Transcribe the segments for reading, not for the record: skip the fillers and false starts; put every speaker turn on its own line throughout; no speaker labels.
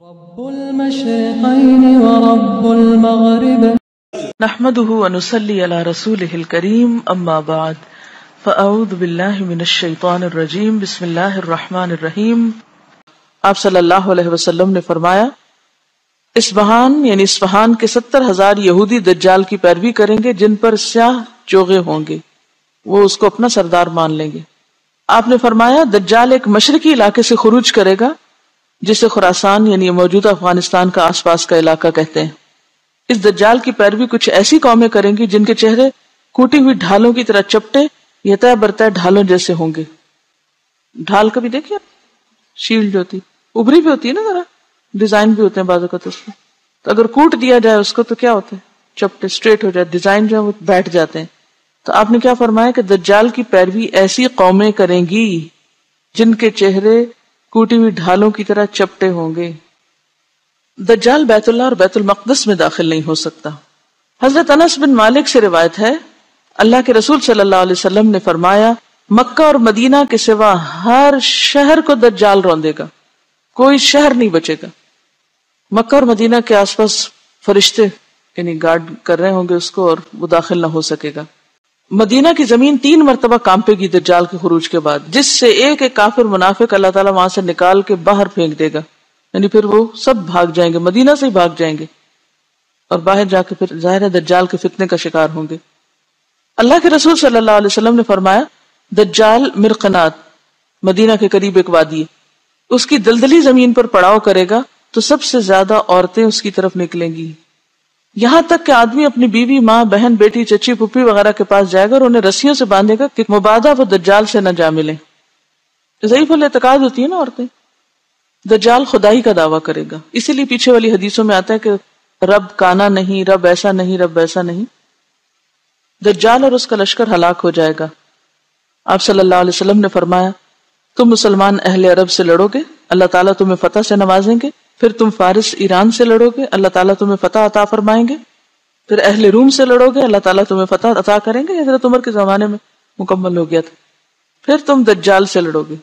رب المشرقين ورب المغرب
نحمده ونصلي على رسوله الكريم اما بعد فاعوذ بالله من الشیطان الرجیم بسم اللہ الرحمن الرحیم۔ آپ صلی اللہ علیہ وسلم نے فرمایا اصفہان یعنی اصفہان کے 70,000 یہودی دجال کی پیروی کریں گے جن پر سیاہ چوغے ہوں گے، وہ اس کو اپنا سردار مان لیں گے۔ آپ نے فرمایا دجال ایک مشرقی علاقے سے خروج کرے گا جسے خراسان یعنی موجودہ افغانستان کا آس پاس کا علاقہ کہتے ہیں۔ اس دجال کی پیروی کچھ ایسی قومیں کریں گی جن کے چہرے کوٹی ہوئی ڈھالوں کی طرح چپٹے یا طے برطے ڈھالوں جیسے ہوں گے۔ ڈھال کبھی دیکھیے، شیلڈ ہوتی ابری بھی ہوتی ہے نا، ذرا ڈیزائن بھی ہوتے ہیں بعض اوقات اس میں، تو اگر کوٹ دیا جائے اس کو تو کیا ہوتا ہے، چپٹے اسٹریٹ ہو جائے، ڈیزائن جو ہے وہ بیٹھ جاتے ہیں۔ تو آپ نے کیا فرمایا کہ دجال کی پیروی ایسی قومیں کریں گی جن کے چہرے کوٹی ہوئی ڈھالوں کی طرح چپٹے ہوں گے۔ دجال بیت اللہ اور بیت المقدس میں داخل نہیں ہو سکتا۔ حضرت انس بن مالک سے روایت ہے اللہ کے رسول صلی اللہ علیہ وسلم نے فرمایا مکہ اور مدینہ کے سوا ہر شہر کو دجال روندے گا، کوئی شہر نہیں بچے گا۔ مکہ اور مدینہ کے آس پاس فرشتے یعنی گارڈ کر رہے ہوں گے اس کو، اور وہ داخل نہ ہو سکے گا۔ مدینہ کی زمین 3 مرتبہ کانپے گی دجال کے خروج کے بعد، جس سے ایک ایک کافر منافق اللہ تعالیٰ وہاں سے نکال کے باہر پھینک دے گا، یعنی پھر وہ سب بھاگ جائیں گے، مدینہ سے ہی بھاگ جائیں گے، اور باہر جا کے پھر ظاہر ہے دجال کے فتنے کا شکار ہوں گے۔ اللہ کے رسول صلی اللہ علیہ وسلم نے فرمایا دجال مرقنات مدینہ کے قریب ایک وادی ہے، اس کی دلدلی زمین پر پڑاؤ کرے گا تو سب سے زیادہ عورتیں اس کی طرف نکلیں گی، یہاں تک کہ آدمی اپنی بیوی، ماں، بہن، بیٹی، چچی، پھپھی وغیرہ کے پاس جائے گا اور انہیں رسیوں سے باندھے گا کہ مبادا وہ دجال سے نہ جا ملیں۔ ضعیف الاعتقاد ہوتی ہے نا عورتیں۔ دجال خدائی کا دعویٰ کرے گا، اسی لیے پیچھے والی حدیثوں میں آتا ہے کہ رب کانا نہیں، رب ایسا نہیں، رب ایسا نہیں۔ دجال اور اس کا لشکر ہلاک ہو جائے گا۔ آپ صلی اللہ علیہ وسلم نے فرمایا تم مسلمان اہل عرب سے لڑو گے، اللہ تعالیٰ تمہیں فتح سے نوازیں گے، پھر تم فارس ایران سے لڑو گے، اللہ تعالیٰ تمہیں فتح عطا فرمائیں گے، پھر اہل روم سے لڑو گے، اللہ تعالیٰ تمہیں فتح عطا کریں گے، حضرت عمر کے زمانے میں مکمل ہو گیا تھا، پھر تم دجال سے لڑو گے،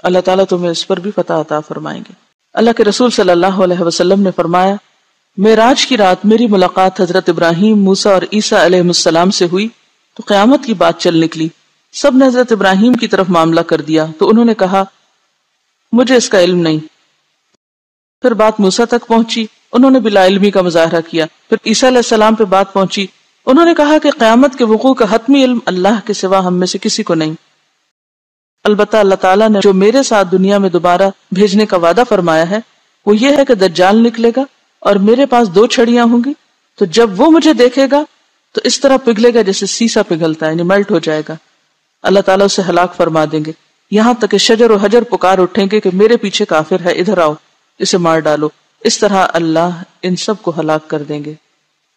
اللہ تعالیٰ تمہیں اس پر بھی فتح عطا فرمائیں گے۔ اللہ کے رسول صلی اللہ علیہ وسلم نے فرمایا معراج کی رات میری ملاقات حضرت ابراہیم، موسیٰ اور عیسیٰ علیہ السلام سے ہوئی تو قیامت کی بات چل نکلی۔ سب نے حضرت ابراہیم کی طرف معاملہ کر دیا تو انہوں نے کہا مجھے اس کا علم نہیں۔ پھر بات موسیٰ تک پہنچی، انہوں نے بلا علمی کا مظاہرہ کیا۔ پھر عیسیٰ علیہ السلام پہ بات پہنچی، انہوں نے کہا کہ قیامت کے وقوع کا حتمی علم اللہ کے سوا ہم میں سے کسی کو نہیں، البتہ اللہ تعالیٰ نے جو میرے ساتھ دنیا میں دوبارہ بھیجنے کا وعدہ فرمایا ہے وہ یہ ہے کہ دجال نکلے گا اور میرے پاس 2 چھڑیاں ہوں گی، تو جب وہ مجھے دیکھے گا تو اس طرح پگھلے گا جیسے سیسا پگھلتا ہے، یعنی میلٹ ہو جائے گا، اللہ تعالیٰ اسے ہلاک فرما دیں گے، یہاں تک کہ شجر و حجر پکار اٹھیں گے کہ میرے پیچھے کافر ہے، ادھر آؤ، اسے مار ڈالو۔ اس طرح اللہ ان سب کو ہلاک کر دیں گے۔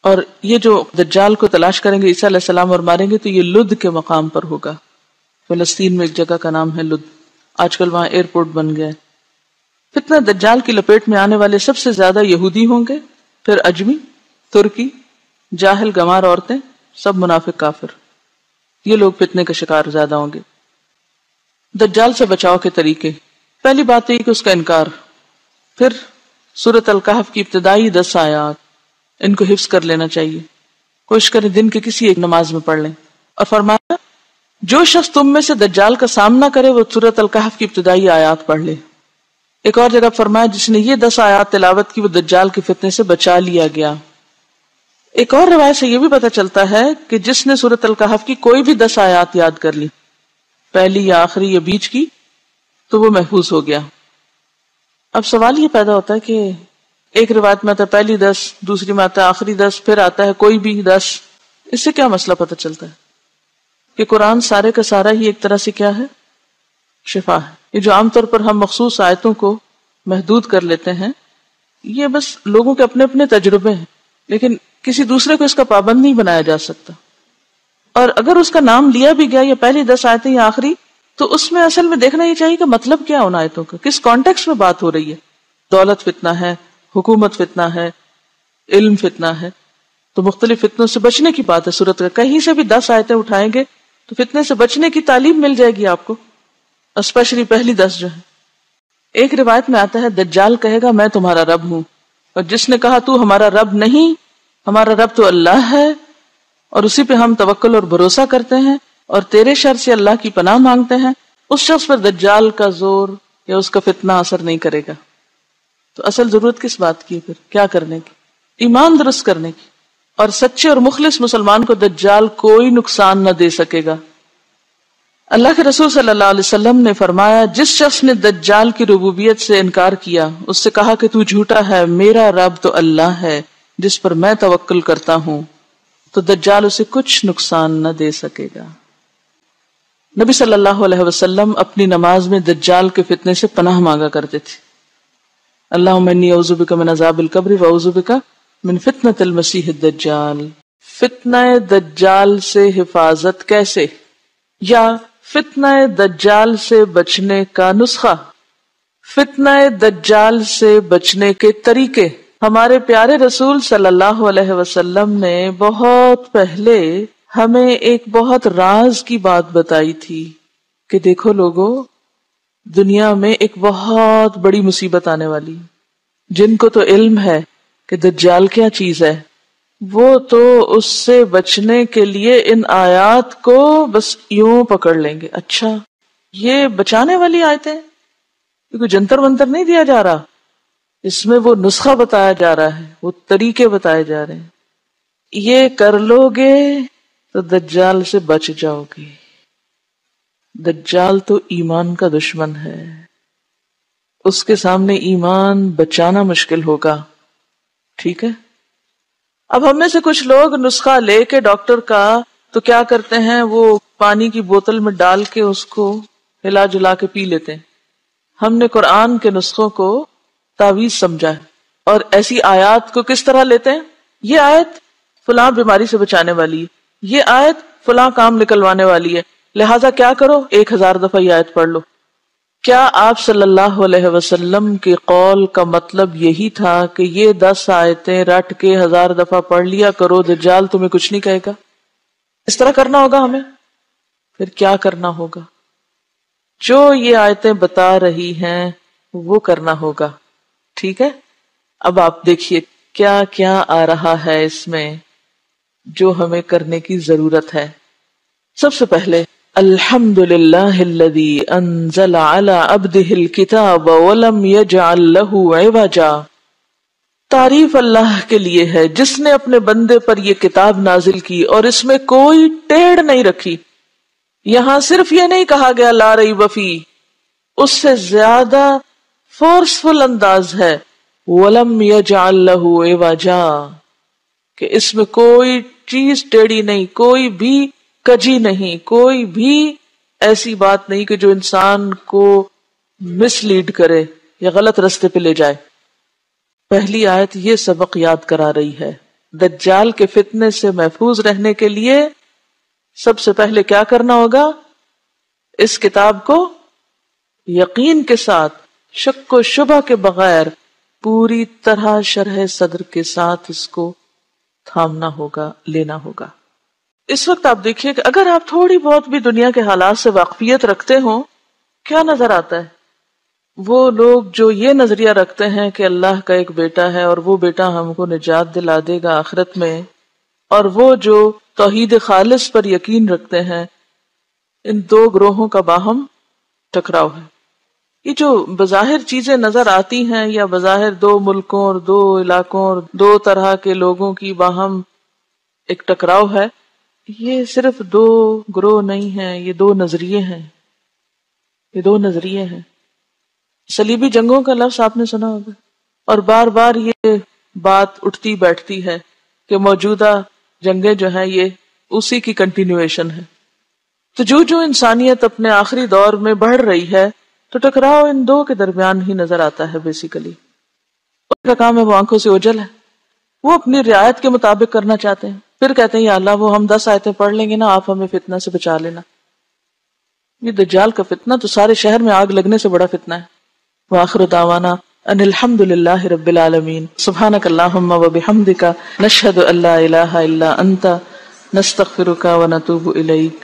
اور یہ جو دجال کو تلاش کریں گے عیسیٰ علیہ السلام اور ماریں گے تو یہ لد کے مقام پر ہوگا، فلسطین میں ایک جگہ کا نام ہے لد، آج کل وہاں ایئرپورٹ بن گیا ہے۔ فتنہ دجال کی لپیٹ میں آنے والے سب سے زیادہ یہودی ہوں گے، پھر اجمی، ترکی، جاہل گمار عورتیں، سب منافق کافر، یہ لوگ فتنے کا شکار زیادہ ہوں گے۔ دجال سے بچاؤ کے طریقے، پہلی بات یہ کہ اس کا انکار، پھر سورۃ الکہف کی ابتدائی 10 آیات، ان کو حفظ کر لینا چاہیے، کوشش کریں دن کے کسی ایک نماز میں پڑھ لیں۔ اور فرمایا جو شخص تم میں سے دجال کا سامنا کرے وہ سورۃ الکہف کی ابتدائی آیات پڑھ لے۔ ایک اور جگہ فرمایا جس نے یہ 10 آیات تلاوت کی وہ دجال کے فتنے سے بچا لیا گیا۔ ایک اور روایت سے یہ بھی پتہ چلتا ہے کہ جس نے سورۃ الکہف کی کوئی بھی 10 آیات یاد کر لی، پہلی یا آخری یا بیچ کی، تو وہ محفوظ ہو گیا۔ اب سوال یہ پیدا ہوتا ہے کہ ایک روایت میں آتا ہے پہلی 10، دوسری میں آتا ہے آخری 10، پھر آتا ہے کوئی بھی 10، اس سے کیا مسئلہ پتہ چلتا ہے؟ کہ قرآن سارے کا سارا ہی ایک طرح سے کیا ہے؟ شفا ہے۔ یہ جو عام طور پر ہم مخصوص آیتوں کو محدود کر لیتے ہیں یہ بس لوگوں کے اپنے اپنے تجربے ہیں، لیکن کسی دوسرے کو اس کا پابند نہیں بنایا جا سکتا۔ اور اگر اس کا نام لیا بھی گیا یا پہلی 10 آیتیں یا آخری، تو اس میں اصل میں دیکھنا یہ چاہیے کہ مطلب کیا ان آیتوں کا، کس کانٹیکسٹ میں بات ہو رہی ہے۔ دولت فتنہ ہے، حکومت فتنہ ہے، علم فتنہ ہے، تو مختلف فتنوں سے بچنے کی بات ہے سورت کا۔ کہیں سے بھی 10 آیتیں اٹھائیں گے تو فتنے سے بچنے کی تعلیم مل جائے گی آپ کو، اسپیشلی پہلی 10 جو ہے۔ ایک روایت میں آتا ہے دجال کہے گا میں تمہارا رب ہوں، اور جس نے کہا تو ہمارا رب نہیں، ہمارا رب تو اللہ ہے اور اسی پہ ہم توکل اور بھروسہ کرتے ہیں اور تیرے شر سے اللہ کی پناہ مانگتے ہیں، اس شخص پر دجال کا زور یا اس کا فتنہ اثر نہیں کرے گا۔ تو اصل ضرورت کس بات کی؟ پھر کیا کرنے کی؟ ایمان درست کرنے کی، اور سچے اور مخلص مسلمان کو دجال کوئی نقصان نہ دے سکے گا۔ اللہ کے رسول صلی اللہ علیہ وسلم نے فرمایا جس شخص نے دجال کی ربوبیت سے انکار کیا، اس سے کہا کہ تو جھوٹا ہے، میرا رب تو اللہ ہے جس پر میں توکل کرتا ہوں، تو دجال اسے کچھ نقصان نہ دے سکے گا۔ نبی صلی اللہ علیہ وسلم اپنی نماز میں دجال کے فتنے سے پناہ مانگا کرتے تھے، اللہم انی اعوذ بک من عذاب القبر واعوذ بک من فتنۃ المسیح الدجال۔ فتنہ دجال سے حفاظت کیسے، یا فتنہ دجال سے بچنے کا نسخہ، فتنہ دجال سے بچنے کے طریقے۔ ہمارے پیارے رسول صلی اللہ علیہ وسلم نے بہت پہلے ہمیں ایک بہت راز کی بات بتائی تھی کہ دیکھو لوگو، دنیا میں ایک بہت بڑی مصیبت آنے والی، جن کو تو علم ہے کہ دجال کیا چیز ہے، وہ تو اس سے بچنے کے لیے ان آیات کو بس یوں پکڑ لیں گے۔ اچھا یہ بچانے والی آیتیں، کیونکہ جنتر منتر نہیں دیا جا رہا، اس میں وہ نسخہ بتایا جا رہا ہے، وہ طریقے بتائے جا رہے ہیں، یہ کر لو گے تو دجال سے بچ جاؤ گے۔ دجال تو ایمان کا دشمن ہے، اس کے سامنے ایمان بچانا مشکل ہوگا، ٹھیک ہے۔ اب ہم میں سے کچھ لوگ نسخہ لے کے ڈاکٹر کا تو کیا کرتے ہیں، وہ پانی کی بوتل میں ڈال کے اس کو ہلا جلا کے پی لیتے ہیں۔ ہم نے قرآن کے نسخوں کو تعویذ سمجھا ہے، اور ایسی آیات کو کس طرح لیتے ہیں، یہ آیت فلاں بیماری سے بچانے والی ہے، یہ آیت فلاں کام نکلوانے والی ہے، لہٰذا کیا کرو 1000 دفعہ یہ آیت پڑھ لو۔ کیا آپ صلی اللہ علیہ وسلم کے قول کا مطلب یہی تھا کہ یہ 10 آیتیں رٹ کے 1000 دفعہ پڑھ لیا کرو، دجال تمہیں کچھ نہیں کہے گا؟ اس طرح کرنا ہوگا ہمیں؟ پھر کیا کرنا ہوگا؟ جو یہ آیتیں بتا رہی ہیں وہ کرنا ہوگا، ٹھیک ہے۔ اب آپ دیکھیے کیا کیا آ رہا ہے اس میں جو ہمیں کرنے کی ضرورت ہے۔ سب سے پہلے الحمدللہ الذی انزل علی عبدہ الکتاب ولم یجعل لہ عوجا۔ تعریف اللہ کے لیے ہے جس نے اپنے بندے پر یہ کتاب نازل کی اور اس میں کوئی ٹیڑھ نہیں رکھی۔ یہاں صرف یہ نہیں کہا گیا لا ریب فیہ، اس سے زیادہ فورسفل انداز ہے وَلَمْ يَجْعَلْ لَهُ عِوَجًا، کہ اس میں کوئی چیز ٹیڑھی نہیں، کوئی بھی کجی نہیں، کوئی بھی ایسی بات نہیں کہ جو انسان کو مس لیڈ کرے یا غلط رستے پہ لے جائے۔ پہلی آیت یہ سبق یاد کرا رہی ہے، دجال کے فتنے سے محفوظ رہنے کے لیے سب سے پہلے کیا کرنا ہوگا، اس کتاب کو یقین کے ساتھ، شک و شبہ کے بغیر، پوری طرح شرح صدر کے ساتھ اس کو تھامنا ہوگا، لینا ہوگا۔ اس وقت آپ دیکھیے کہ اگر آپ تھوڑی بہت بھی دنیا کے حالات سے واقفیت رکھتے ہوں، کیا نظر آتا ہے؟ وہ لوگ جو یہ نظریہ رکھتے ہیں کہ اللہ کا ایک بیٹا ہے اور وہ بیٹا ہم کو نجات دلا دے گا آخرت میں، اور وہ جو توحید خالص پر یقین رکھتے ہیں، ان دو گروہوں کا باہم ٹکراؤ ہے۔ یہ جو بظاہر چیزیں نظر آتی ہیں، یا بظاہر دو ملکوں اور دو علاقوں اور دو طرح کے لوگوں کی باہم ایک ٹکراؤ ہے، یہ صرف دو گروہ نہیں ہیں، یہ دو نظریے ہیں، یہ دو نظریے ہیں۔ صلیبی جنگوں کا لفظ آپ نے سنا ہوگا، اور بار بار یہ بات اٹھتی بیٹھتی ہے کہ موجودہ جنگیں جو ہیں یہ اسی کی کنٹینیویشن ہے۔ تو جو انسانیت اپنے آخری دور میں بڑھ رہی ہے، تو ٹکراؤ ان دو کے درمیان ہی نظر آتا ہے بیسیکلی۔ ان کا کام ہے وہ آنکھوں سے اوجھل ہے، وہ اپنی رعایت کے مطابق کرنا چاہتے ہیں، پھر کہتے ہیں یا اللہ وہ ہم 10 آیتیں پڑھ لیں گے نا، آپ ہمیں فتنہ سے بچا لینا۔ یہ دجال کا فتنہ تو سارے شہر میں آگ لگنے سے بڑا فتنہ ہے۔ وآخر دعوانا ان الحمد للہ رب العالمین، سبحانک اللہم وبحمدک، نشہد ان لا الہ الا انت، نستغفرک ونتوب الیک۔